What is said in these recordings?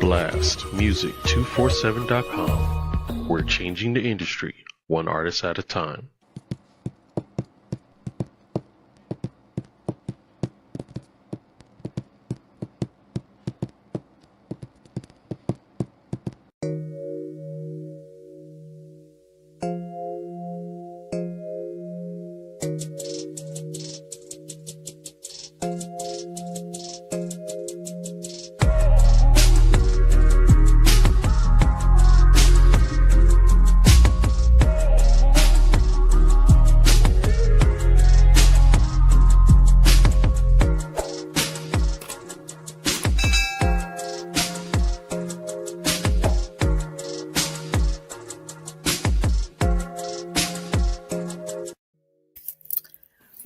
blastmusic247.com. We're changing the industry one artist at a time.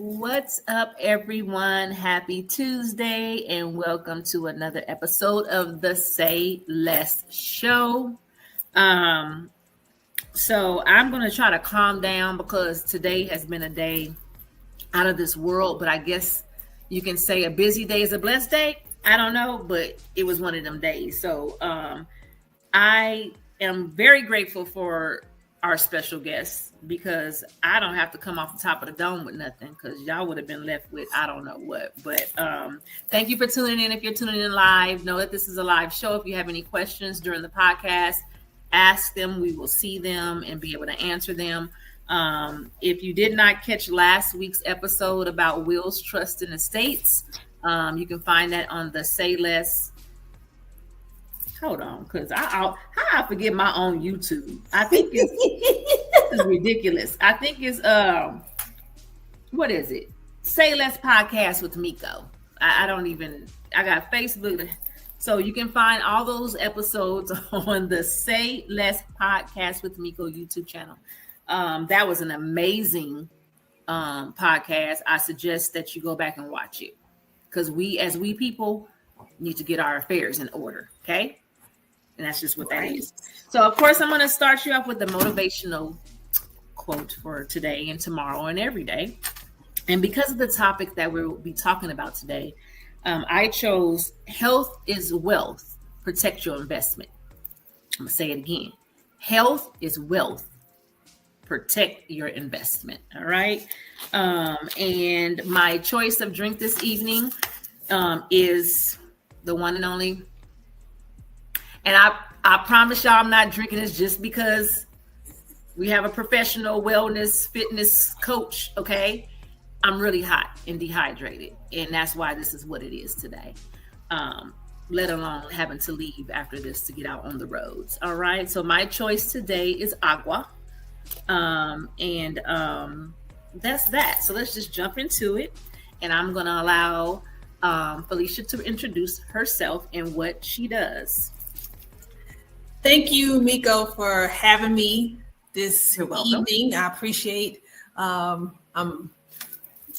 What's up, everyone? Happy Tuesday, and welcome to another episode of the Say Less Show. So I'm going to try to calm down because today has been a day out of this world, but I guess you can say a busy day is a blessed day. I don't know, but it was one of them days. So I am very grateful for our special guests because I don't have to come off the top of the dome with nothing because y'all would have been left with I don't know what. But thank you for tuning in. If you're tuning in live, know that this is a live show. If you have any questions during the podcast, ask them. We will see them and be able to answer them. If you did not catch last week's episode about wills, trust, and estates, you can find that on the Say Less. Hold on, because I forget my own YouTube. I think it's this is ridiculous. I think it's what is it? Say Less Podcast with Miko. I got Facebook. So you can find all those episodes on the Say Less Podcast with Miko YouTube channel. That was an amazing podcast. I suggest that you go back and watch it because we people need to get our affairs in order. Okay. And that's just what that is. So, of course, I'm going to start you off with the motivational quote for today and tomorrow and every day. And because of the topic that we'll be talking about today, I chose health is wealth. Protect your investment. I'm going to say it again. Health is wealth. Protect your investment. All right. And my choice of drink this evening is the one and only. And I promise y'all I'm not drinking this just because we have a professional wellness fitness coach, okay? I'm really hot and dehydrated, and that's why this is what it is today, let alone having to leave after this to get out on the roads, all right? So my choice today is agua, and that's that. So let's just jump into it, and I'm going to allow Felicia to introduce herself and what she does. Thank you, Miko, for having me this evening. I appreciate I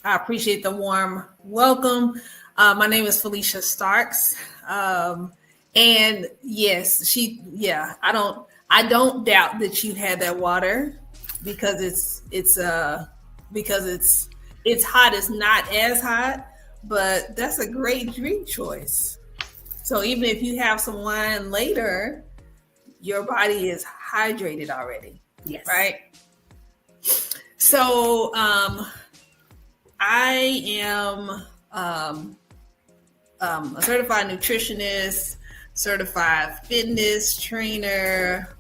appreciate the warm welcome. My name is Felicia Starks. And yes, I don't doubt that you had that water because it's hot. It's not as hot, but that's a great drink choice. So even if you have some wine later, your body is hydrated already. Yes. Right. So I am a certified nutritionist, certified fitness trainer,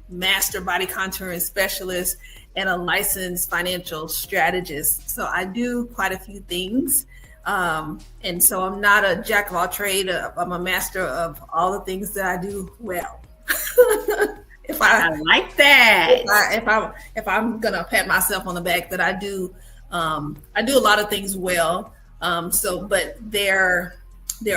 master body contouring specialist, and a licensed financial strategist. So I do quite a few things. And so I'm not a jack of all trades. I'm a master of all the things that I do well. I like that. If I'm gonna pat myself on the back, that I do a lot of things well. But they're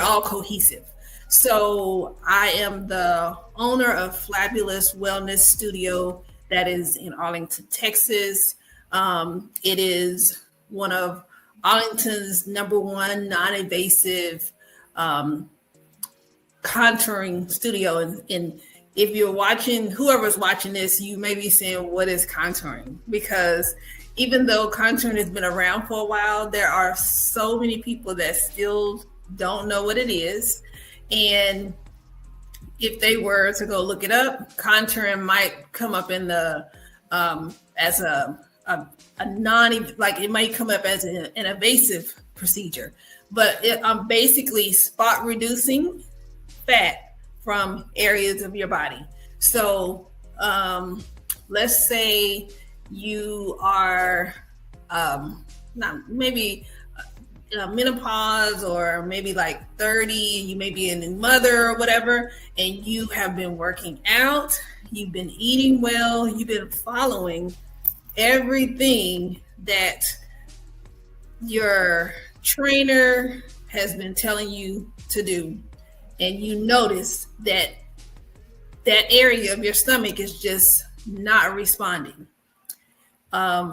all cohesive. So I am the owner of Fabulous Wellness Studio that is in Arlington, Texas. It is one of Arlington's #1 non-invasive contouring studio. And if you're watching, whoever's watching this, you may be saying, what is contouring? Because even though contouring has been around for a while, there are so many people that still don't know what it is. And if they were to go look it up, contouring might come up in the as a non, like it might come up as an invasive procedure, but I'm basically spot reducing fat from areas of your body. So let's say you are not maybe menopause, or maybe like 30, you may be a new mother or whatever, and you have been working out, you've been eating well, you've been following everything that your trainer has been telling you to do, and you notice that that area of your stomach is just not responding.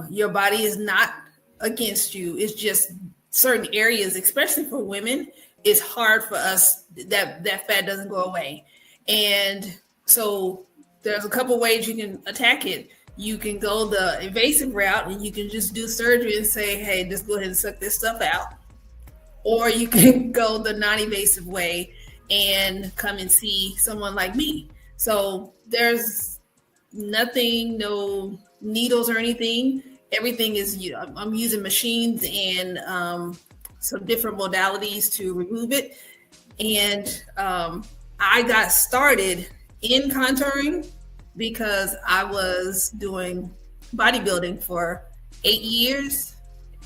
Your body is not against you. It's just certain areas, especially for women, it's hard for us, that fat doesn't go away. And so there's a couple ways you can attack it. You can go the invasive route and you can just do surgery and say, hey, just go ahead and suck this stuff out. Or you can go the non-invasive way and come and see someone like me. So there's nothing, no needles or anything. Everything is, I'm using machines and some different modalities to remove it. And I got started in contouring because I was doing bodybuilding for 8 years.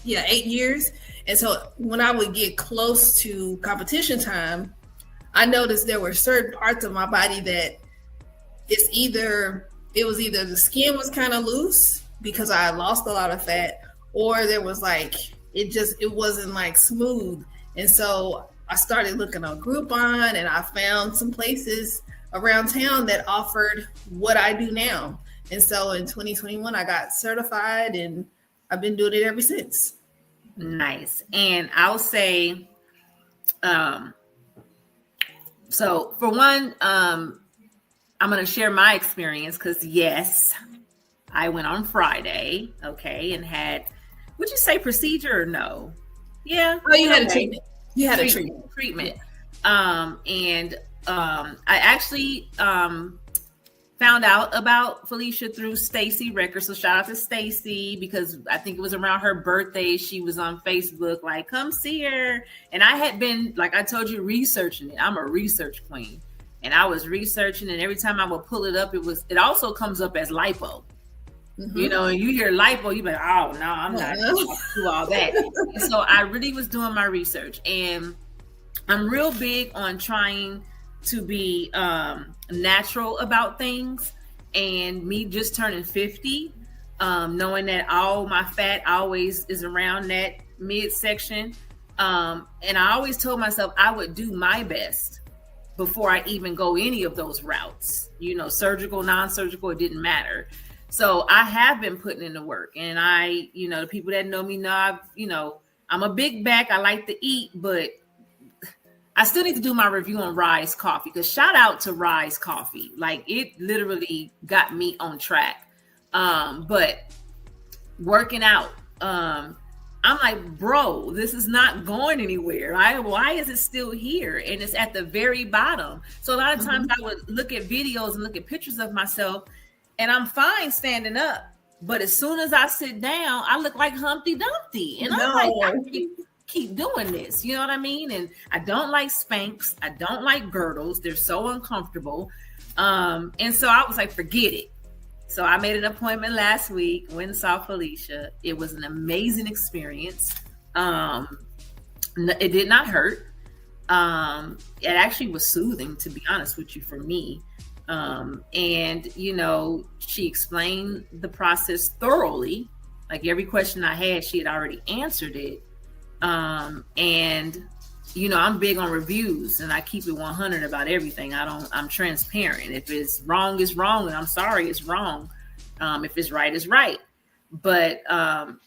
Yeah, 8 years. And so when I would get close to competition time, I noticed there were certain parts of my body that it was either the skin was kind of loose because I lost a lot of fat, or there was like, it wasn't like smooth. And so I started looking on Groupon, and I found some places around town that offered what I do now. And so in 2021, I got certified, and I've been doing it ever since. Nice. And I'll say, so for one, I'm going to share my experience because yes, I went on Friday, okay, and had, would you say procedure or no? Yeah. Oh, you had a treatment. You had a treatment. I actually found out about Felicia through Stacy Records. So shout out to Stacy, because I think it was around her birthday. She was on Facebook, like, come see her. And I had been, like I told you, researching it. I'm a research queen. And I was researching, and every time I would pull it up, it also comes up as lipo. Mm-hmm. You know, and you hear lipo, you be like, oh no, I'm not gonna do all that. And so I really was doing my research, and I'm real big on trying to be natural about things. And me just turning 50, knowing that all my fat always is around that midsection, and I always told myself I would do my best before I even go any of those routes, surgical, non-surgical, it didn't matter. So I have been putting in the work, and I, the people that know me know, I'm a big back. I like to eat, but I still need to do my review on Rise Coffee, because shout out to Rise Coffee. Like, it literally got me on track. But working out, I'm like, bro, this is not going anywhere. Why is it still here? And it's at the very bottom. So a lot of times I would look at videos and look at pictures of myself, and I'm fine standing up. But as soon as I sit down, I look like Humpty Dumpty. And I'm like, I keep doing this. You know what I mean? And I don't like Spanx. I don't like girdles. They're so uncomfortable. And so I was like, forget it. So I made an appointment last week, went and saw Felicia. It was an amazing experience. It did not hurt. It actually was soothing, to be honest with you, for me. And, she explained the process thoroughly. Like, every question I had, she had already answered it. And, I'm big on reviews, and I keep it 100 about everything. I'm transparent. If it's wrong, it's wrong. And I'm sorry, it's wrong. If it's right, it's right. But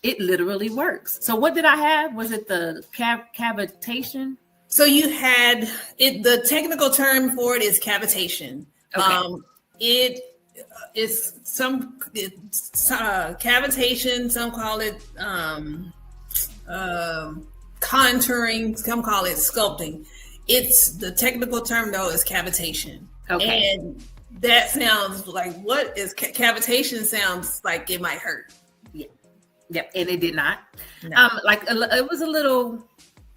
it literally works. So what did I have? Was it the cavitation? So you had it. The technical term for it is cavitation. Okay. It is cavitation. Some call it contouring. Some call it sculpting. It's the technical term though is cavitation. Okay. And that sounds like, what is cavitation? Sounds like it might hurt. Yeah. Yep. And it did not. No. It was a little,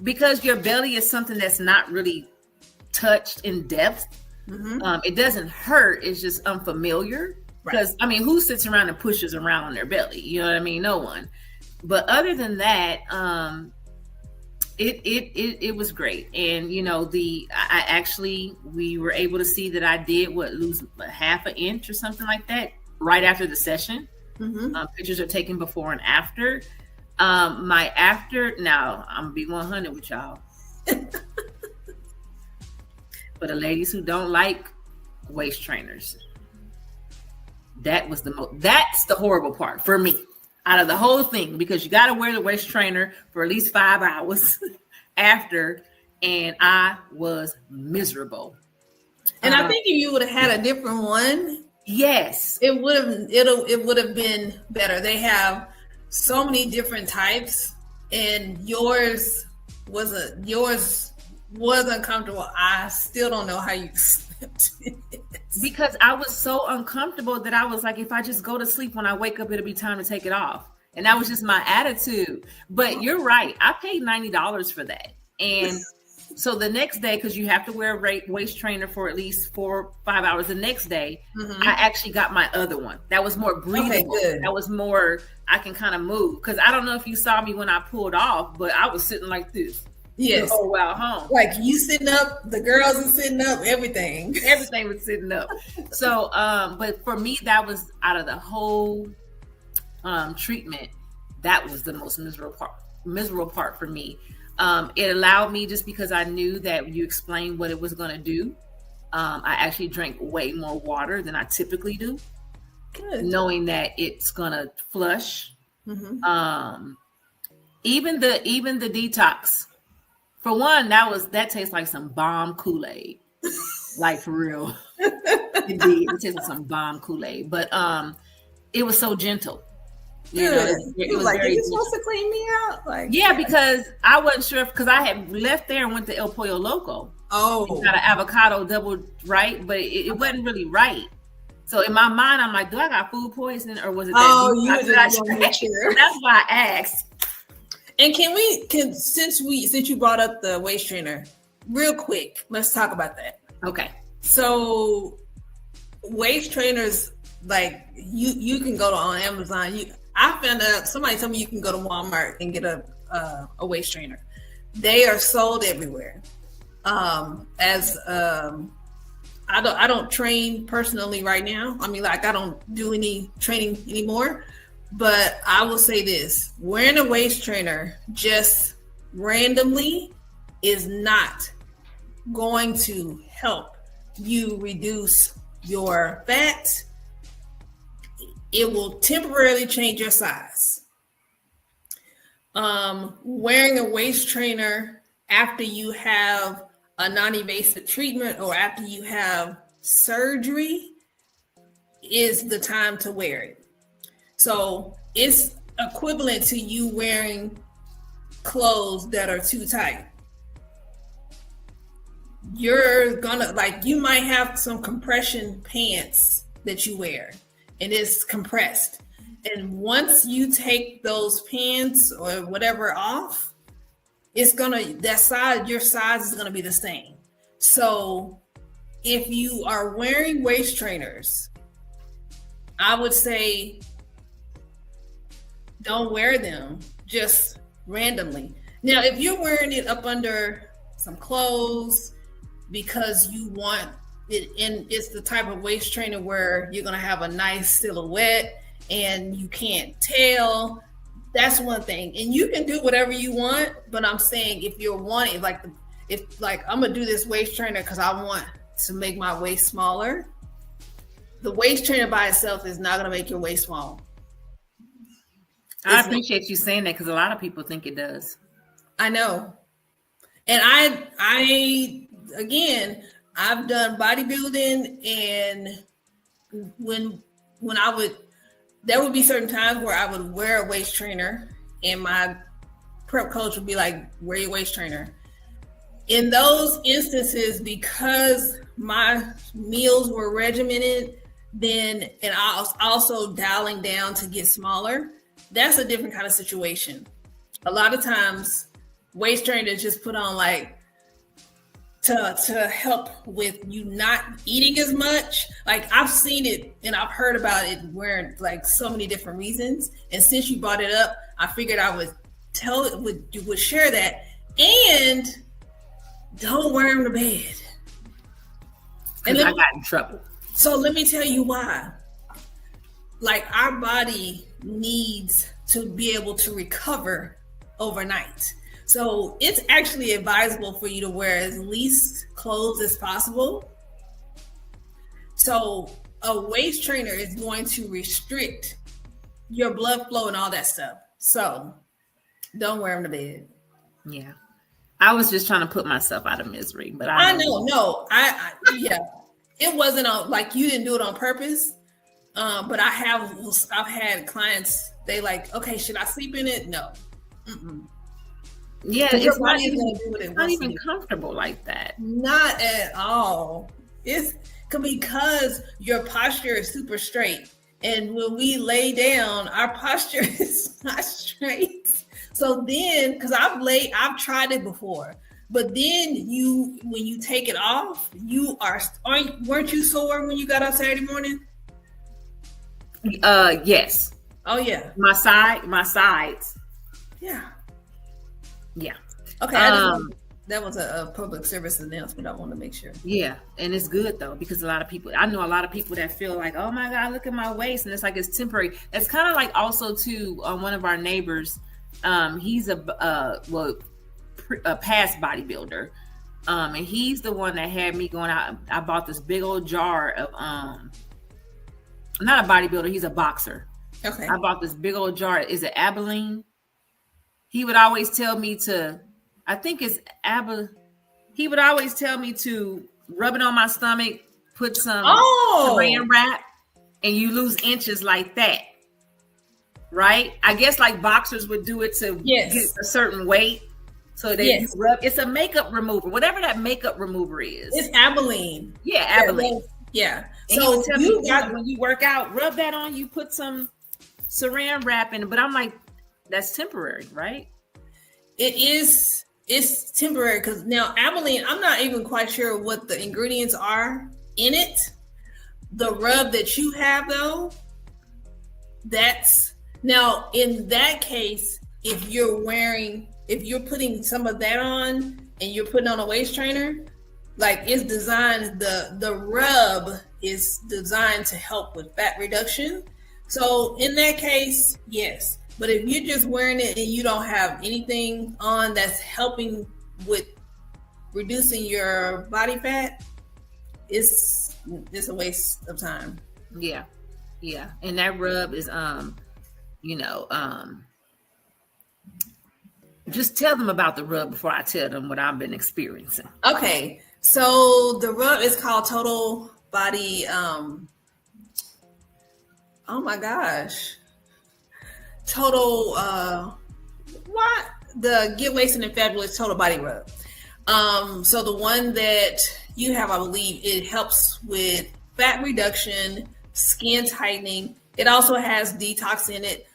because your belly is something that's not really touched in depth. It doesn't hurt. It's just unfamiliar. Because I mean, who sits around and pushes around on their belly? You know what I mean? No one. But other than that, it was great. And you know, we were able to see that I did lose a half an inch or something like that right after the session. Pictures are taken before and after. My after, now I'm gonna be 100 with y'all. For the ladies who don't like waist trainers, that's the horrible part for me out of the whole thing, because you got to wear the waist trainer for at least 5 hours after, and I was miserable. And I think if you would have had a different one, yes, it would have been better. They have so many different types, and yours was uncomfortable. I still don't know how you slept. Because I was so uncomfortable that I was like, if I just go to sleep, when I wake up, it'll be time to take it off. And that was just my attitude. But you're right. I paid $90 for that. And so the next day, because you have to wear a waist trainer for at least 4 or 5 hours, the next day, I actually got my other one. That was more breathable. Okay, that was more, I can kind of move. Because I don't know if you saw me when I pulled off, but I was sitting like this. Yes. Oh, wow, home. Like you sitting up, the girls are sitting up, everything. Everything was sitting up. So, but for me, that was out of the whole treatment, that was the most miserable part for me. It allowed me, just because I knew that you explained what it was going to do. I actually drank way more water than I typically do. Good. Knowing that it's going to flush. Even the detox. For one, that tastes like some bomb Kool-Aid, like for real. It did. It tastes like some bomb Kool-Aid, but it was so gentle. You know, it was like, are you supposed to clean me out? Like, yeah, because I wasn't sure, because I had left there and went to El Pollo Loco. Oh, got an avocado double right, but it wasn't really right. So in my mind, I'm like, do I got food poisoning, or was it? That's why I asked. And since you brought up the waist trainer, real quick, let's talk about that. Okay. So waist trainers, like you can go on Amazon. I found out, somebody told me you can go to Walmart and get a waist trainer. They are sold everywhere. I don't train personally right now. I mean, like, I don't do any training anymore. But I will say this: wearing a waist trainer just randomly is not going to help you reduce your fat. It will temporarily change your size. Wearing a waist trainer after you have a non-invasive treatment or after you have surgery is the time to wear it. So it's equivalent to you wearing clothes that are too tight. You're gonna, like, you might have some compression pants that you wear and it's compressed. And once you take those pants or whatever off, your size is gonna be the same. So if you are wearing waist trainers, I would say don't wear them just randomly. Now, if you're wearing it up under some clothes because you want it, and it's the type of waist trainer where you're going to have a nice silhouette and you can't tell, that's one thing. And you can do whatever you want, but I'm saying if you're wanting, if I'm going to do this waist trainer because I want to make my waist smaller, the waist trainer by itself is not going to make your waist small. I appreciate you saying that, because a lot of people think it does. I know. And I I've done bodybuilding, and when there would be certain times where I would wear a waist trainer and my prep coach would be like, wear your waist trainer. In those instances, because my meals were regimented, then and I was also dialing down to get smaller, that's a different kind of situation. A lot of times, waist trainers just put on like to help with you not eating as much. Like I've seen it and I've heard about it wearing like so many different reasons. And since you brought it up, I figured I would would share that. And don't wear them to bed. And I got in trouble. So let me tell you why. Like our body needs to be able to recover overnight. So it's actually advisable for you to wear as least clothes as possible. So a waist trainer is going to restrict your blood flow and all that stuff. So don't wear them to bed. Yeah. I was just trying to put myself out of misery, but I know. No, yeah, it wasn't on, like you didn't do it on purpose. But I've had clients, they like, okay, should I sleep in it? No. Mm-mm. Yeah, it's not even comfortable like that. Not at all. It's because your posture is super straight. And when we lay down, our posture is not straight. So then, because I've tried it before, but then when you take it off, weren't you sore when you got up Saturday morning? Yes. Oh yeah. My sides. Yeah. Yeah. Okay. That was a public service announcement. I want to make sure. Yeah. And it's good though, because I know a lot of people that feel like, oh my God, look at my waist. And it's like, it's temporary. It's kind of like also too, one of our neighbors, he's a past bodybuilder. And he's the one that had me going out. I bought this big old jar of, not a bodybuilder, he's a boxer. Okay. I bought this big old jar. Is it Abilene? He would always tell me to, I think it's he would always tell me to rub it on my stomach, put some saran wrap, and you lose inches like that. Right? I guess like boxers would do it to get a certain weight. So they rub, it's a makeup remover, whatever that makeup remover is. It's Abilene. Yeah, Abilene. Yeah. And so when you work out, rub that on, you put some saran wrap in it. But I'm like, that's temporary, right? It's temporary because now Abilene, I'm not even quite sure what the ingredients are in it. The rub that you have though, that's now in that case, if you're putting some of that on and you're putting on a waist trainer, like it's designed, the rub is designed to help with fat reduction. So in that case, yes. But if you're just wearing it and you don't have anything on that's helping with reducing your body fat, it's a waste of time. Yeah. Yeah. And that rub is, just tell them about the rub before I tell them what I've been experiencing. Okay. So the rub is called Total Body. Oh my gosh. Total, the Get Wasted and Fabulous Total Body Rub. So the one that you have, I believe, it helps with fat reduction, skin tightening. It also has detox in it.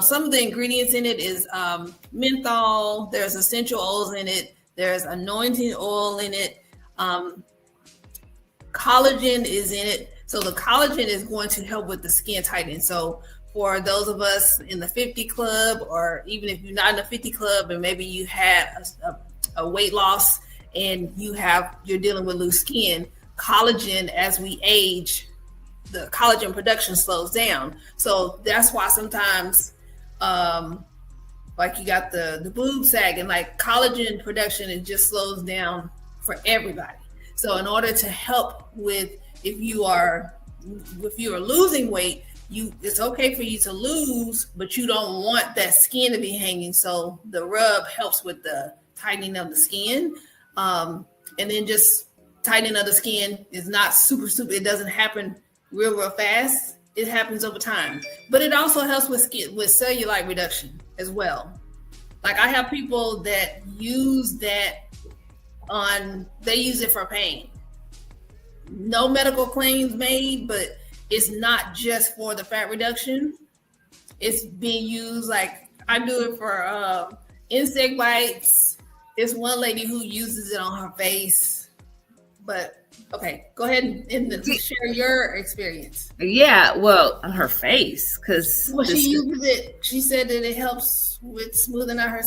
Some of the ingredients in it is menthol. There's essential oils in it. There's anointing oil in it. Collagen is in it. So the collagen is going to help with the skin tightening. So for those of us in the 50 club, or even if you're not in the 50 club and maybe you had a weight loss and you're dealing with loose skin, collagen, as we age, the collagen production slows down. So that's why sometimes like you got the boob sag and like collagen production, it just slows down for everybody. So in order to help with, if you are losing weight, it's okay for you to lose, but you don't want that skin to be hanging. So the rub helps with the tightening of the skin. And then just tightening of the skin is not super, it doesn't happen real fast. It happens over time. But it also helps with cellulite reduction as well. Like I have people that use that they use it for pain. No medical claims made, but it's not just for the fat reduction. It's being used, like I do it for insect bites. There's one lady who uses it on her face. But okay, go ahead and share your experience. Yeah, well, on her face, because she uses it. She said that it helps with smoothing out her.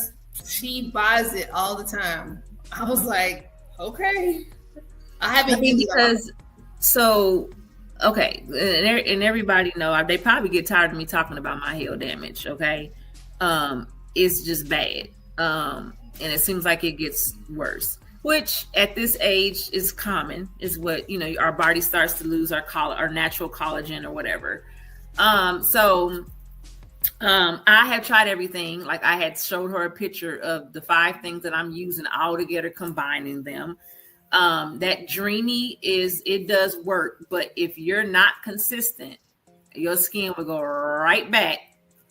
She buys it all the time. I was like, okay. I haven't used because so okay, and everybody know they probably get tired of me talking about my heel damage. Okay, it's just bad, and it seems like it gets worse. Which at this age is common, is what our body starts to lose our natural collagen or whatever. I have tried everything. Like I had showed her a picture of the 5 things that I'm using all together, combining them. That Dreamy it does work, but if you're not consistent, your skin will go right back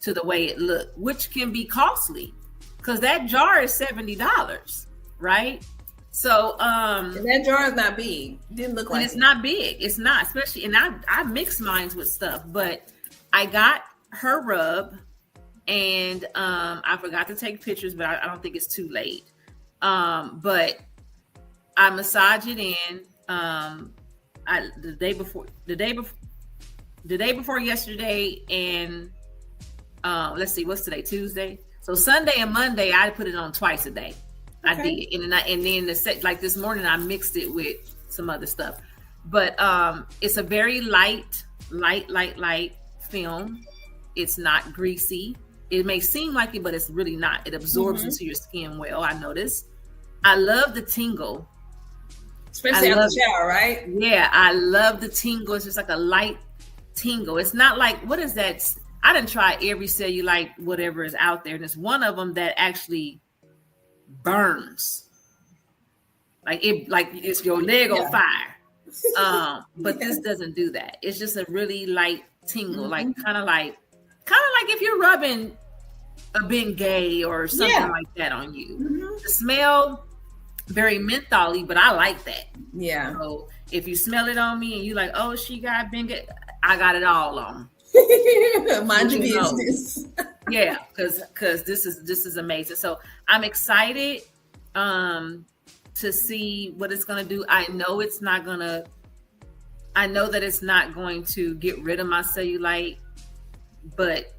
to the way it looked, which can be costly because that jar is $70, right? So that jar is not big. It didn't look like it's not big. It's not, especially, and I mix mine with stuff, but I got her rub and I forgot to take pictures, but I don't think it's too late. But I massage it in the day before yesterday, and let's see, what's today? Tuesday. So Sunday and Monday I put it on twice a day. Okay. I did, and then like this morning I mixed it with some other stuff. But it's a very light film. It's not greasy. It may seem like it, but it's really not. It absorbs into your skin well. I noticed. I love the tingle. Especially after the shower, right? Yeah, I love the tingle. It's just like a light tingle. It's not like, what is that? I didn't try every cellulite, whatever is out there. And it's one of them that actually burns. Like it's your leg on fire. But this doesn't do that. It's just a really light tingle, like kind of like if you're rubbing a Bengay or something like that on you. The smell, very mentholy, but I like that. Yeah. So if you smell it on me and you like, oh, she got Bengay, I got it all on. Mind your business. Yeah, because this is amazing. So I'm excited to see what it's gonna do. I know that it's not going to get rid of my cellulite, but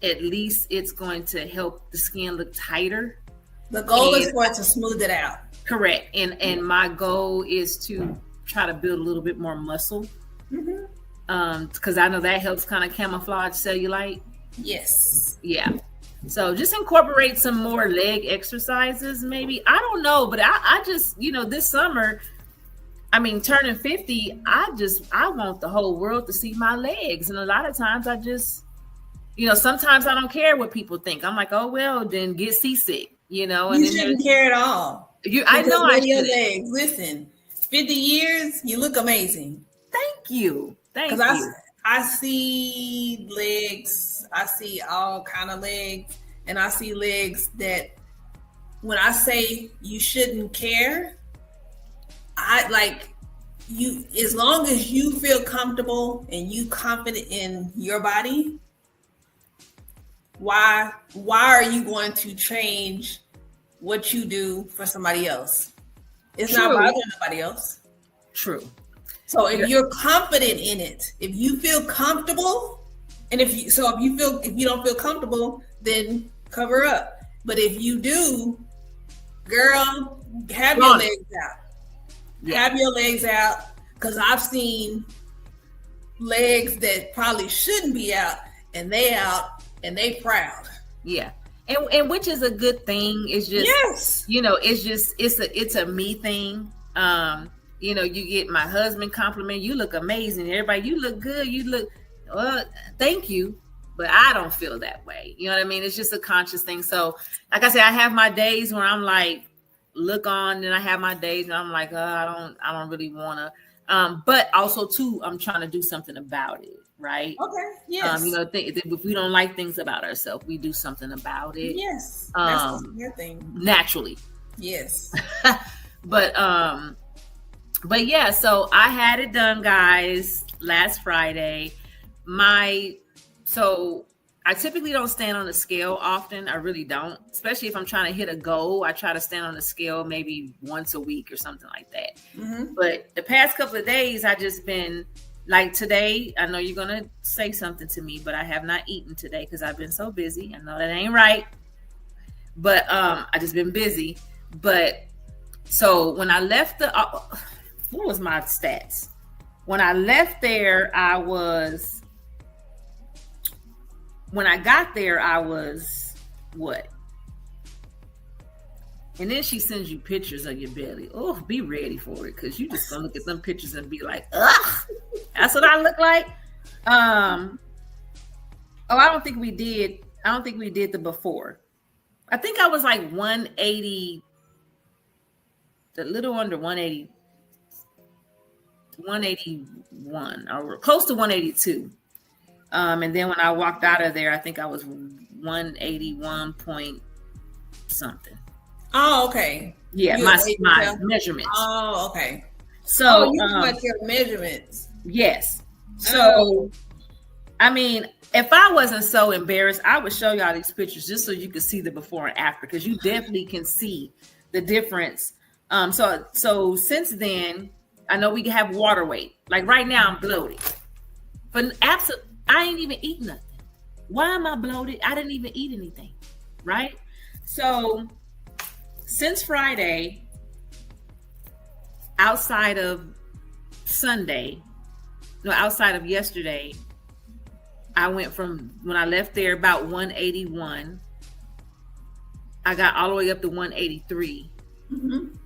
at least it's going to help the skin look tighter. The goal is for it to smooth it out. Correct. And my goal is to try to build a little bit more muscle. Because I know that helps kind of camouflage cellulite. Yes. Yeah. So just incorporate some more leg exercises, maybe. I don't know, but I just, this summer, turning 50, I want the whole world to see my legs. And a lot of times I just, sometimes I don't care what people think. I'm like, oh, well, then get seasick, And you shouldn't care at all. I know I your legs. Listen, 50 years, you look amazing. Thank you. Because I see legs. I see all kind of legs. And I see legs that when I say you shouldn't care, I like you, as long as you feel comfortable and you confident in your body, why are you going to change what you do for somebody else? It's not bothering nobody else. True. So if you're confident in it, if you feel comfortable, and if you don't feel comfortable, then cover up. But if you do, girl, have your legs out. Yeah. Have your legs out, because I've seen legs that probably shouldn't be out, and they out, and they proud. Yeah. And which is a good thing. It's just, it's a me thing. You get my husband compliment, you look amazing. Everybody, you look good. You look, thank you. But I don't feel that way. You know what I mean? It's just a conscious thing. So like I said, I have my days where I'm like, look on, and I have my days where I'm like, I don't really want to. But also too, I'm trying to do something about it. Right. Okay. Yes. If we don't like things about ourselves, we do something about it. Yes. That's your thing. Naturally. Yes. But yeah, so I had it done, guys, last Friday. So I typically don't stand on the scale often. I really don't, especially if I'm trying to hit a goal. I try to stand on the scale maybe once a week or something like that. Mm-hmm. But the past couple of days, I just been like today. I know you're gonna say something to me, but I have not eaten today because I've been so busy. I know that ain't right, but I just been busy. But so when I left what was my stats? When I left there, when I got there, I was what? And then she sends you pictures of your belly. Oh, be ready for it, because you just gonna look at them pictures and be like, ugh, that's what I look like. I don't think we did the before. I think I was like 180, a little under 180. 181 or close to 182. And then when I walked out of there, I think I was 181 point something. Oh, okay. Yeah, my measurements. Oh, okay. So you got your measurements. Yes. So I mean, if I wasn't so embarrassed, I would show y'all these pictures just so you could see the before and after, because you definitely can see the difference. So since then, I know we have water weight. Like right now, I'm bloated. But I ain't even eating nothing. Why am I bloated? I didn't even eat anything, right? So since Friday, outside of yesterday, I went from, when I left there, about 181. I got all the way up to 183. Mm-hmm.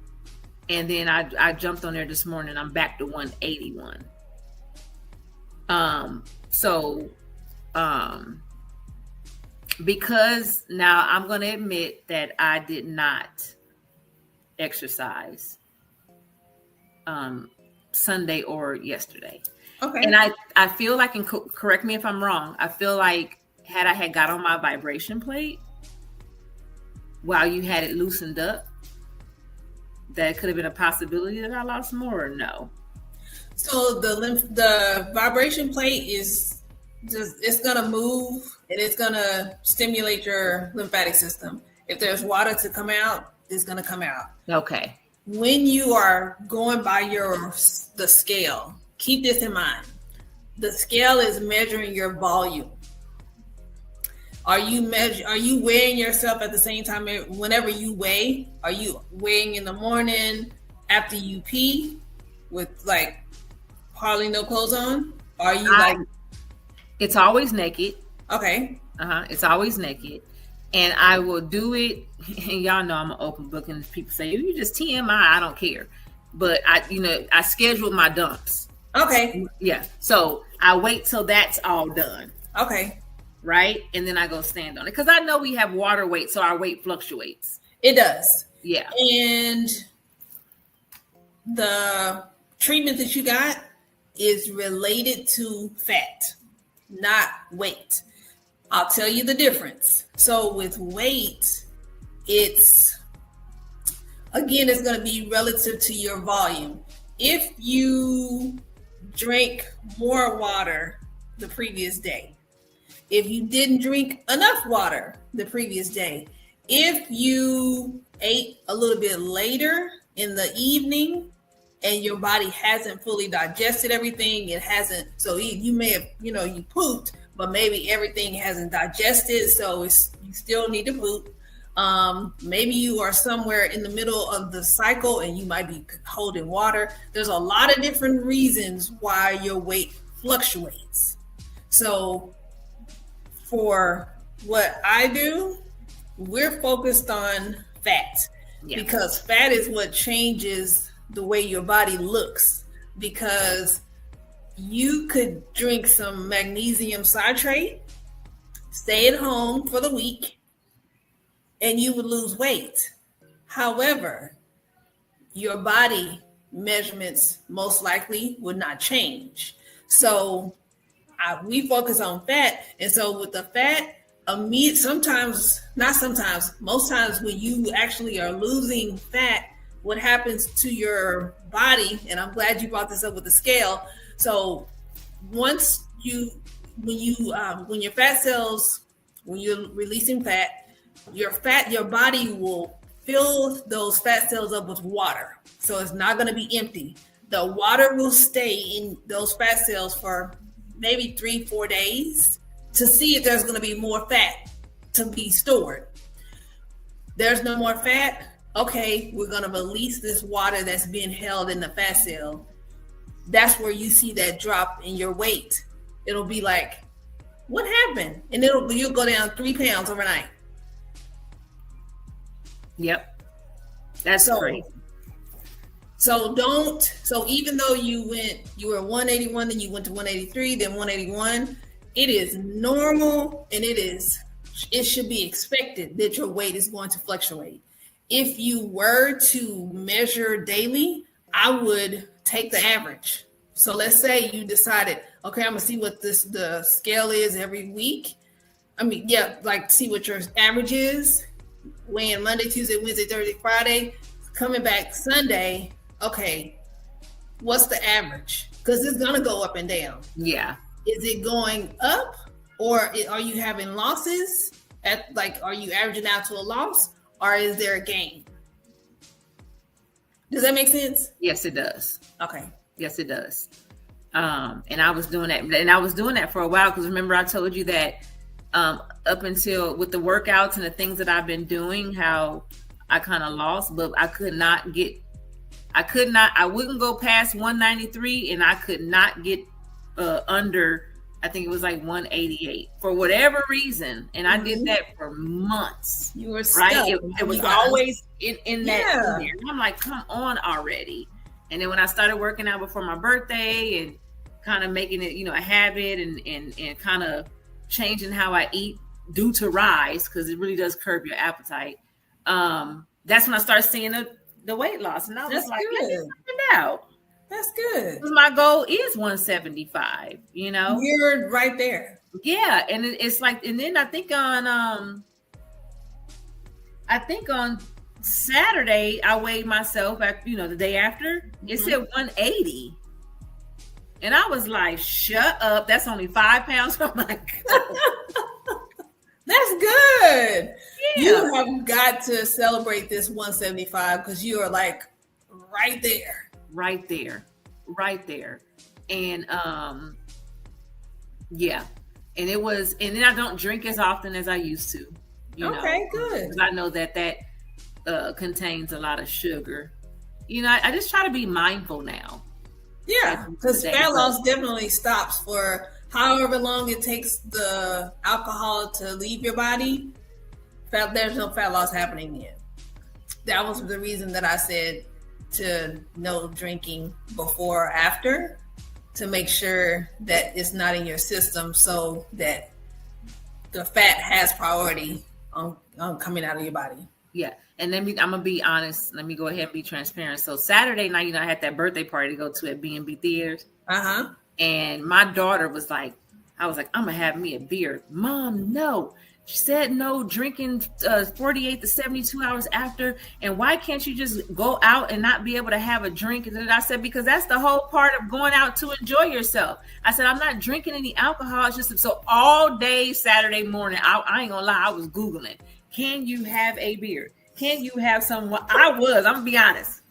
And then I jumped on there this morning. I'm back to 181. Because now I'm going to admit that I did not exercise Sunday or yesterday. Okay. And I feel like, and correct me if I'm wrong, I feel like had I got on my vibration plate while you had it loosened up, that could have been a possibility that I lost more, or no? So the vibration plate is just, it's going to move and it's going to stimulate your lymphatic system. If there's water to come out, it's going to come out. Okay. When you are going by the scale, keep this in mind. The scale is measuring your volume. Are you weighing yourself at the same time whenever you weigh? Are you weighing in the morning after you pee with like hardly no clothes on? Are you it's always naked. Okay. It's always naked. And I will do it, and y'all know I'm an open book, and people say, you just TMI, I don't care. But I schedule my dumps. Okay. Yeah. So I wait till that's all done. Okay. Right? And then I go stand on it. Because I know we have water weight, so our weight fluctuates. It does. Yeah. And the treatment that you got is related to fat, not weight. I'll tell you the difference. So with weight, it's going to be relative to your volume. If you drank more water the previous day, if you didn't drink enough water the previous day, if you ate a little bit later in the evening and your body hasn't fully digested everything, so you may have, you pooped, but maybe everything hasn't digested, so you still need to poop. Maybe you are somewhere in the middle of the cycle and you might be holding water. There's a lot of different reasons why your weight fluctuates. So for what I do, we're focused on fat because fat is what changes the way your body looks, because you could drink some magnesium citrate, stay at home for the week, and you would lose weight. However, your body measurements most likely would not change. So we focus on fat. And so with the fat, most times when you actually are losing fat, what happens to your body, and I'm glad you brought this up with the scale. So once when your fat cells, when you're releasing fat, your body will fill those fat cells up with water. So it's not going to be empty. The water will stay in those fat cells for maybe 3-4 days to see if there's going to be more fat to be stored. There's no more fat. Okay, we're going to release this water that's being held in the fat cell. That's where you see that drop in your weight. It'll be like, what happened? And you'll go down 3 pounds overnight. Yep. That's crazy. So even though you were 181, then you went to 183, then 181, it is normal, and it should be expected that your weight is going to fluctuate. If you were to measure daily, I would take the average. So let's say you decided, okay, I'm gonna see what the scale is every week. See what your average is. Weighing Monday, Tuesday, Wednesday, Thursday, Friday, coming back Sunday. Okay, what's the average? Because it's gonna go up and down. Yeah. Is it going up, or are you having losses? Are you averaging out to a loss, or is there a gain? Does that make sense? Yes, it does. Okay. Yes, it does. And I was doing that, for a while, because remember I told you that up until with the workouts and the things that I've been doing, how I kind of lost, but I wouldn't go past 193, and I could not get under, I think it was like 188 for whatever reason. And I did that for months. You were stuck. Right. It was always in that. Yeah. I'm like, come on already. And then when I started working out before my birthday and kind of making it, a habit and kind of changing how I eat due to rise, because it really does curb your appetite. That's when I started seeing the weight loss. And I was like, let me find out. That's good. Because my goal is 175, You're right there. Yeah. And it's like, and then I think on Saturday, I weighed myself at, the day after. It said 180. And I was like, shut up. That's only 5 pounds from my goal. That's good. Yeah. You have got to celebrate this 175, because you are like right there. Right there. And yeah. And then I don't drink as often as I used to. Okay, good. I know that contains a lot of sugar. I just try to be mindful now. Yeah, because fat loss definitely stops for however long it takes the alcohol to leave your body. There's no fat loss happening yet. That was the reason that I said to no drinking before or after, to make sure that it's not in your system, so that the fat has priority on coming out of your body. Yeah. And I'm going to be honest. Let me go ahead and be transparent. So Saturday night, I had that birthday party to go to at B&B Theaters. Uh-huh. And my daughter was like, I'm going to have me a beer. Mom, no. She said no drinking 48 to 72 hours after. And why can't you just go out and not be able to have a drink? And I said, because that's the whole part of going out to enjoy yourself. I said, I'm not drinking any alcohol. It's just so all day Saturday morning, I ain't going to lie, I was Googling, can you have a beer? Can you have some? I'm going to be honest.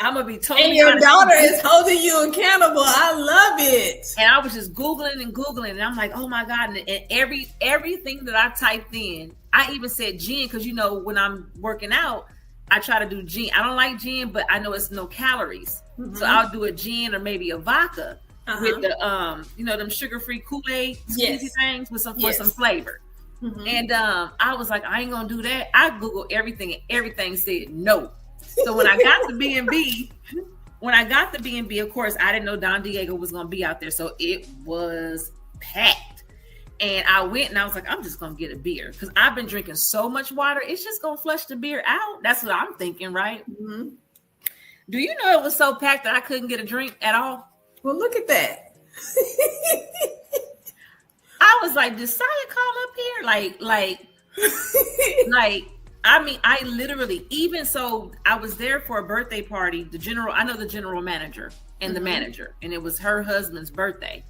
I'm going to be totally honest. And your daughter is holding you accountable. I love it. And I was just Googling. And I'm like, oh my God. And everything that I typed in, I even said gin, because, when I'm working out, I try to do gin. I don't like gin, but I know it's no calories. Mm-hmm. So I'll do a gin or maybe a vodka with the, them sugar-free Kool-Aid squeezy things with for some flavor. Mm-hmm. And I was like, I ain't gonna do that. I Googled everything, and everything said no. So when I got to B&B, of course, I didn't know Don Diego was gonna be out there, so it was packed. And I went and I was like, I'm just gonna get a beer, because I've been drinking so much water, it's just gonna flush the beer out. That's what I'm thinking, right? Mm-hmm. Do you know it was so packed that I couldn't get a drink at all? Well, look at that. I was like, did Saya come up here? Like, I mean, I literally, even so, I was there for a birthday party. I know the general manager and the manager, and it was her husband's birthday.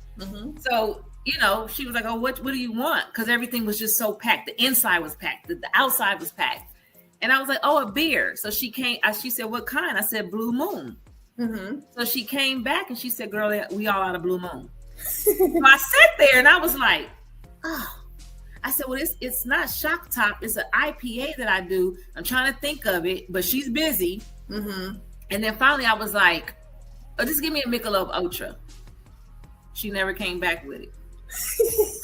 So, she was like, "Oh, what do you want?" Because everything was just so packed. The inside was packed. The outside was packed. And I was like, "Oh, a beer." So she came. She said, "What kind?" I said, "Blue Moon." So she came back and she said, "Girl, we all out of Blue Moon." So I sat there and I was like, "Oh." I said, "Well, it's not Shock Top. It's an IPA that I do. I'm trying to think of it, but she's busy." And then finally I was like, "Oh, just give me a Michelob Ultra." She never came back with it.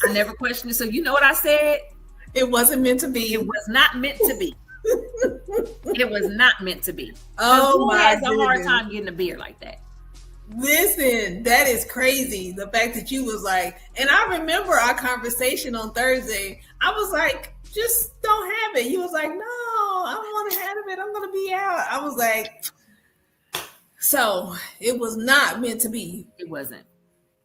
I never questioned it. So you know what I said? It wasn't meant to be. It was not meant to be. It was not meant to be. Oh, who has a hard time getting a beer like that? Listen, that is crazy. The fact that you was like, and I remember our conversation on Thursday. I was like, just don't have it. You was like, no, I don't want to have it. I'm going to be out. I was like, so it was not meant to be. It wasn't.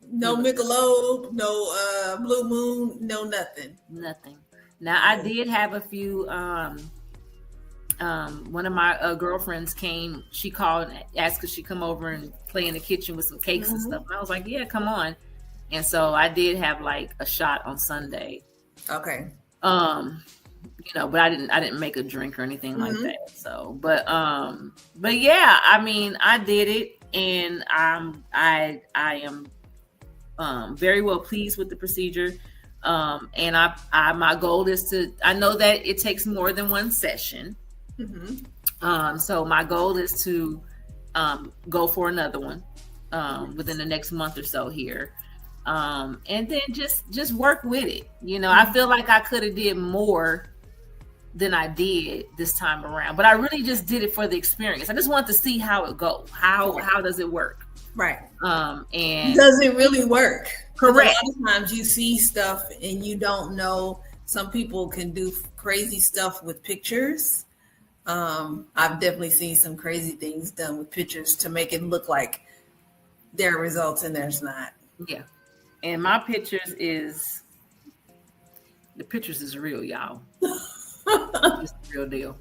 No Michelob, no Blue Moon, no nothing. Nothing. Now I did have a few. One of my girlfriends came. She called and asked could she come over and play in the kitchen with some cakes and stuff. And I was like, yeah, come on. And so I did have like a shot on Sunday. Okay. But I didn't make a drink or anything like that. So, but yeah, I mean, I did it, and I am very well pleased with the procedure. And I my goal is I know that it takes more than one session. So my goal is to go for another one within the next month or so here. And then just work with it. I feel like I could have did more than I did this time around, but I really just did it for the experience. I just wanted to see how it goes. How does it work? Right. And does it really work? Correct. A lot of times you see stuff and you don't know. Some people can do crazy stuff with pictures. I've definitely seen some crazy things done with pictures to make it look like there are results and there's not. Yeah. And my pictures is real, y'all. It's the real deal.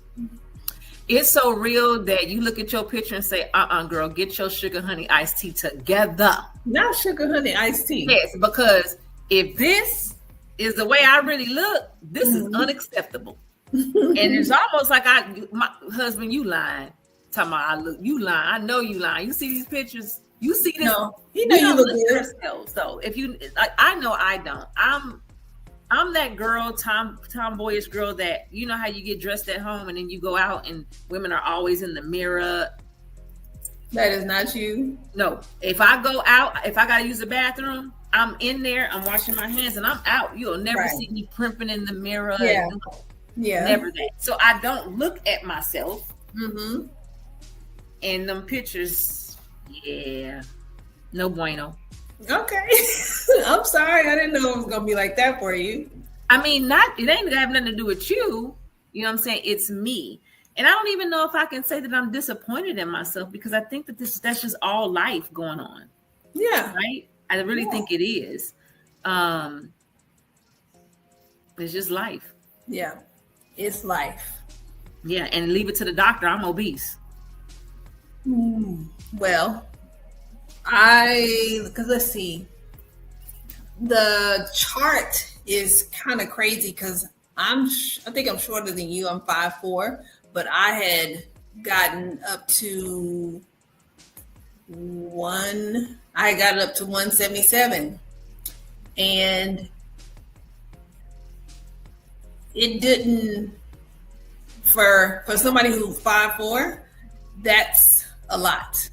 It's so real that you look at your picture and say, girl, get your sugar honey iced tea together. Not sugar honey iced tea. Yes, because if this is the way I really look, this is unacceptable. And it's almost like my husband, you lying. Talking about you lying. I know you lying. You see these pictures. You see this. No, you look good. Yourself. So if you, I know I don't. I'm that girl, tomboyish girl that how you get dressed at home and then you go out and women are always in the mirror. That is not you. No. If I go out, if I gotta use the bathroom, I'm in there, I'm washing my hands and I'm out. You'll never see me primping in the mirror. Yeah. Yeah. Never that. So I don't look at myself. And them pictures, yeah. No bueno. Okay. I'm sorry. I didn't know it was going to be like that for you. I mean, it ain't have nothing to do with you. You know what I'm saying? It's me. And I don't even know if I can say that I'm disappointed in myself because I think that that's just all life going on. Yeah. Right? I really think it is. It's just life. Yeah. It's life. Yeah. And leave it to the doctor. I'm obese. Well, because let's see, the chart is kind of crazy because I think I'm shorter than you. I'm 5'4", but I had gotten up to 177, and it didn't for somebody who's 5'4", that's a lot.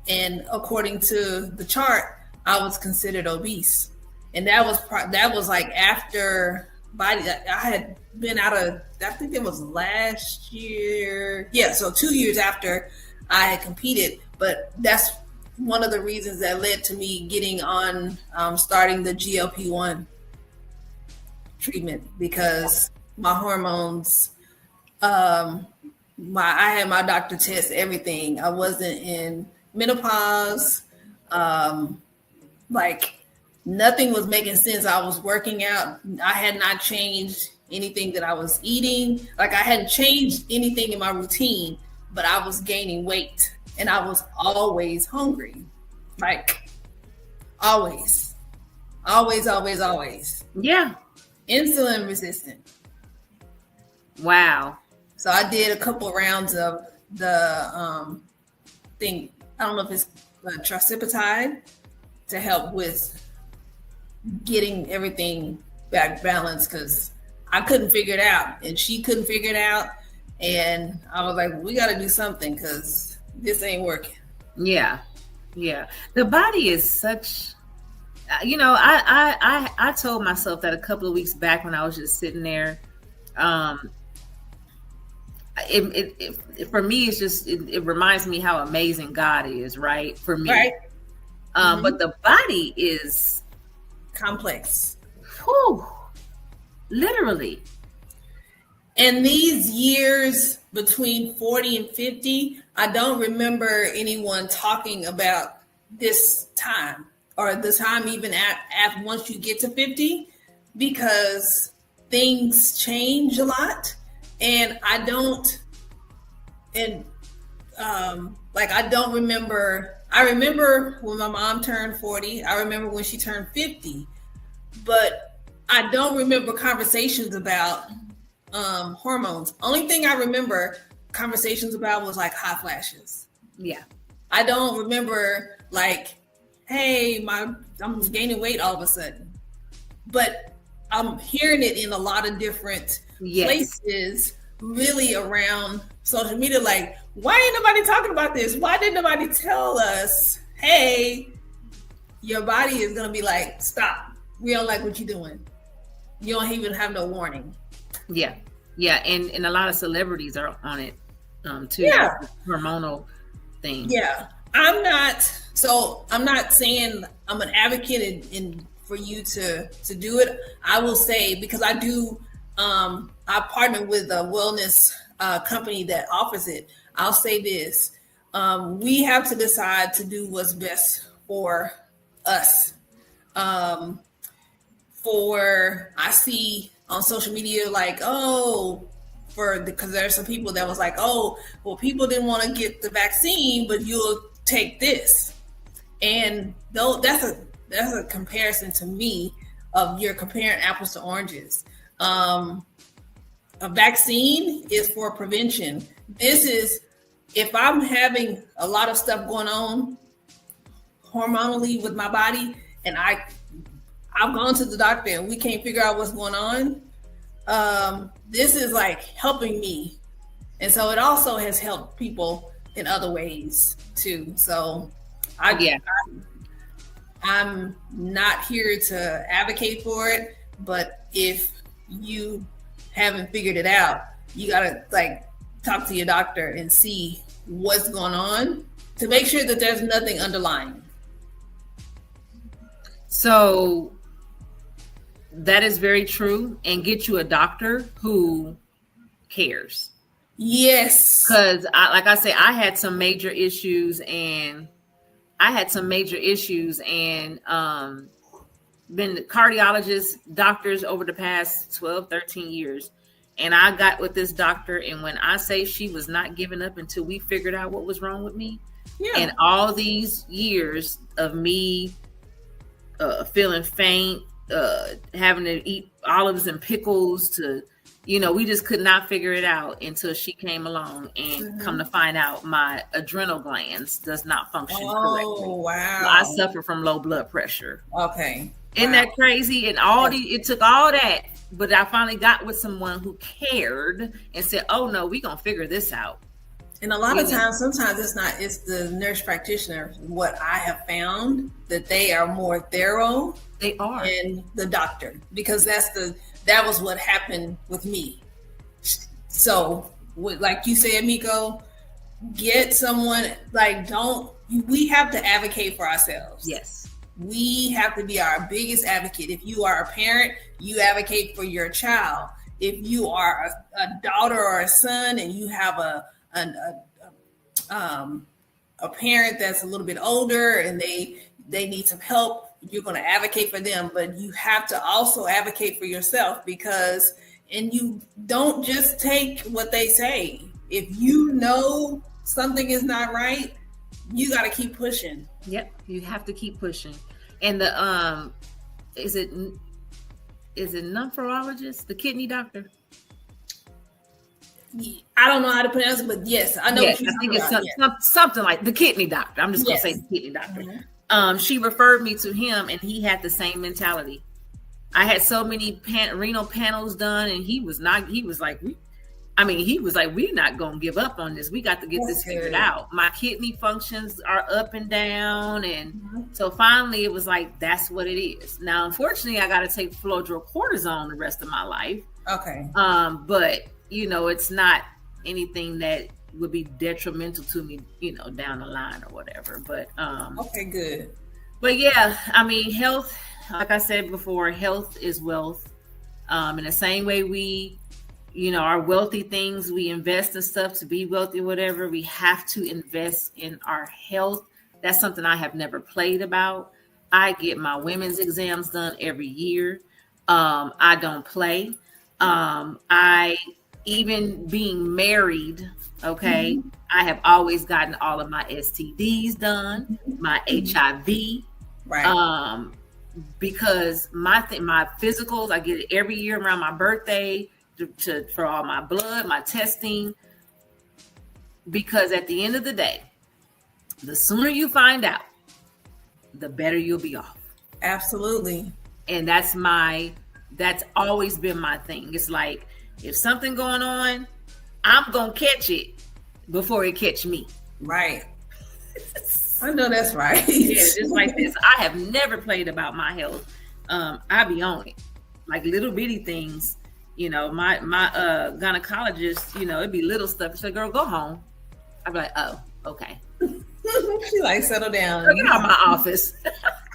And according to the chart, I was considered obese. And that was like after I had been out of, I think it was last year. Yeah, so 2 years after I had competed. But that's one of the reasons that led to me getting on, starting the GLP-1 treatment, because my hormones, I had my doctor test everything. I wasn't in menopause. Like nothing was making sense. I was working out. I had not changed anything that I was eating. Like I hadn't changed anything in my routine, but I was gaining weight and I was always hungry. Like always, always, always, always. Yeah. Insulin resistant. Wow. So I did a couple rounds of the thing. I don't know if it's tricyclopentine to help with getting everything back balanced because I couldn't figure it out and she couldn't figure it out. And I was like, we got to do something because this ain't working. Yeah. Yeah. The body is such, I told myself that a couple of weeks back when I was just sitting there. For me, it's just, it reminds me how amazing God is, right? For me. Right. But the body is complex. Whew, literally. And these years between 40 and 50, I don't remember anyone talking about this time or the time even at once you get to 50, because things change a lot. And I don't remember. I remember when my mom turned 40. I remember when she turned 50, but I don't remember conversations about hormones. Only thing I remember conversations about was like hot flashes. Yeah. I don't remember like, hey, I'm gaining weight all of a sudden. But I'm hearing it in a lot of different places, really around social media. Like, why ain't nobody talking about this? Why didn't nobody tell us, hey, your body is gonna be like, stop. We don't like what you're doing. You don't even have no warning. Yeah. Yeah. And a lot of celebrities are on it too. Yeah. Hormonal thing. Yeah. I'm not saying I'm an advocate in for you to do it. I will say, because I do, I partner with a wellness company that offers it. I'll say this. We have to decide to do what's best for us. I see on social media, like, because there's some people that was like, oh, well, people didn't want to get the vaccine, but you'll take this. And though that's a comparison to me of you're comparing apples to oranges. A vaccine is for prevention. This is, if I'm having a lot of stuff going on hormonally with my body, and I've gone to the doctor and we can't figure out what's going on, this is like helping me. And so it also has helped people in other ways too. So I'm not here to advocate for it, but if you haven't figured it out, you gotta like talk to your doctor and see what's going on to make sure that there's nothing underlying. So that is very true, and get you a doctor who cares. Yes. Because like I say, I had some major issues and been cardiologists, doctors over the past 12, 13 years. And I got with this doctor, and when I say she was not giving up until we figured out what was wrong with me, and all these years of me feeling faint, having to eat olives and pickles to, we just could not figure it out until she came along, and come to find out my adrenal glands does not function correctly. Oh, wow. So I suffer from low blood pressure. Okay. Isn't that crazy? And it took all that, but I finally got with someone who cared and said, oh no, we're going to figure this out. And a lot of times, sometimes it's the nurse practitioner. What I have found, that they are more thorough. They are. And the doctor, because that was what happened with me. So like you said, Miko, get someone, we have to advocate for ourselves. Yes. We have to be our biggest advocate. If you are a parent, you advocate for your child. If you are a daughter or a son and you have a parent that's a little bit older and they need some help, you're going to advocate for them. But you have to also advocate for yourself, because and you don't just take what they say. If you know something is not right, you got to keep pushing. Yep, you have to keep pushing. And the is it nephrologist, the kidney doctor? I don't know how to pronounce it, but yes, I know. Yes, I think it's something like the kidney doctor. I'm just gonna say the kidney doctor. Mm-hmm. She referred me to him, and he had the same mentality. I had so many renal panels done, and he was like, we're not gonna give up on this. We got to get this figured out. My kidney functions are up and down, and so finally it was like, that's what it is. Now, unfortunately, I got to take fludrocortisone the rest of my life. Okay. But it's not anything that would be detrimental to me, down the line or whatever. But okay, good. But yeah, I mean, health, like I said before, health is wealth. In the same way we, our wealthy things, we invest in stuff to be wealthy, whatever, we have to invest in our health. That's something I have never played about. I get my women's exams done every year. I don't play. Even being married, okay, I have always gotten all of my STDs done, my HIV, right? Because my physicals, I get it every year around my birthday for all my blood, my testing. Because at the end of the day, the sooner you find out, the better you'll be off. Absolutely. And that's always been my thing. It's like, if something going on, I'm going to catch it before it catch me. Right. I know that's right. Yeah, just like this. I have never played about my health. I be on it. Like little bitty things, my gynecologist, it'd be little stuff. She's like, girl, go home. I'd be like, oh, okay. She like, settle down. Get out of my office.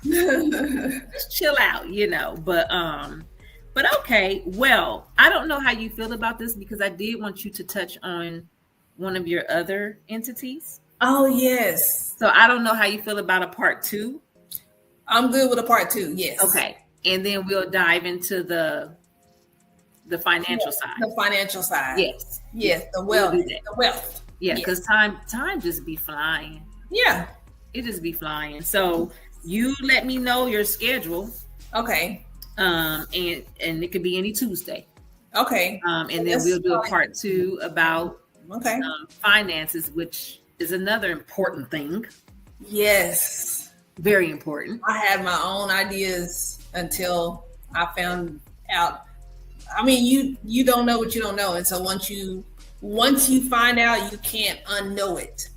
Just chill out, But okay, well, I don't know how you feel about this because I did want you to touch on one of your other entities. Oh, yes. So I don't know how you feel about a part 2. I'm good with a part 2, yes. Okay. And then we'll dive into the financial side. The financial side. Yes. Yes, the wealth. The wealth. Yeah, because time just be flying. Yeah. It just be flying. So you let me know your schedule. Okay. And it could be any Tuesday. Okay. And then we'll do a part 2 about finances, which is another important thing. Yes. Very important. I had my own ideas until I found out. I mean, you don't know what you don't know. And so once you find out, you can't unknow it.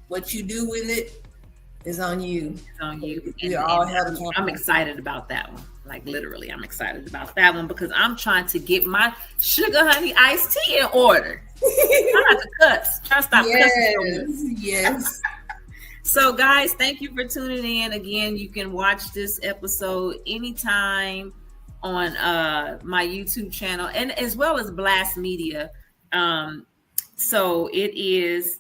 What you do with it is on you. It's on you. I'm excited about that one. Like literally, I'm excited about that one because I'm trying to get my sugar honey iced tea in order. I'm not to cuss. Try to stop cussing. Yes. So guys, thank you for tuning in. Again, you can watch this episode anytime on my YouTube channel and as well as Blast Media. So it is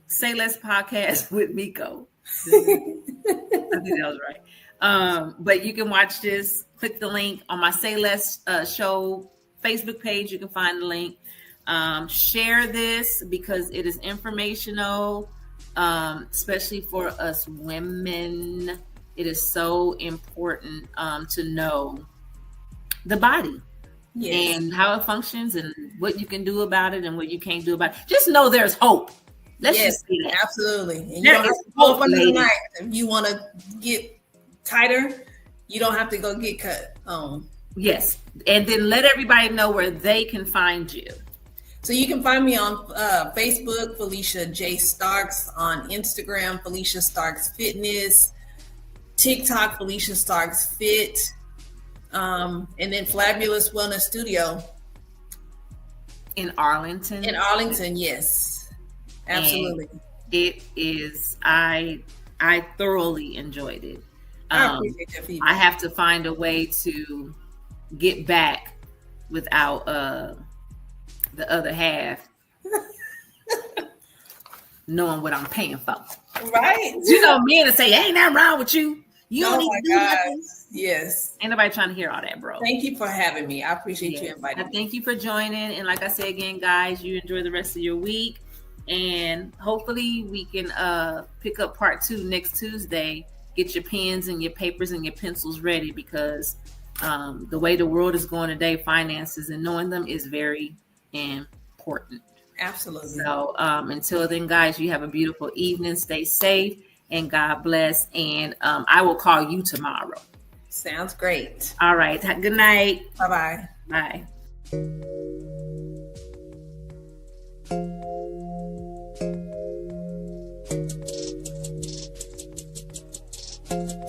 Say Less Podcast with Miko. I think that was right. But you can watch this. Click the link on my Say Less show Facebook page. You can find the link. Share this because it is informational, especially for us women. It is so important to know the body and how it functions and what you can do about it and what you can't do about it. Just know there's hope. Let's just see that. Absolutely. And you don't have to go under the knife. If you want to get tighter, you don't have to go get cut. Yes. And then let everybody know where they can find you. So you can find me on Facebook, Felicia J. Starks, on Instagram, Felicia Starks Fitness, TikTok, Felicia Starks Fit, and then Flabulous Wellness Studio. In Arlington? In Arlington, yes. Absolutely. And it is, I thoroughly enjoyed it. I appreciate your feedback. I have to find a way to get back without the other half knowing what I'm paying for. Right. Men to say, ain't nothing wrong with you. You don't need to do nothing. Yes. Ain't nobody trying to hear all that, bro. Thank you for having me. I appreciate you inviting me. Thank you for joining. And like I say again, guys, you enjoy the rest of your week. And hopefully we can pick up part 2 next Tuesday. Get your pens and your papers and your pencils ready, because the way the world is going today, finances and knowing them is very important. Absolutely. So until then, guys, you have a beautiful evening. Stay safe and God bless. And I will call you tomorrow. Sounds great. All right. Good night. Bye-bye. Bye. Thank you.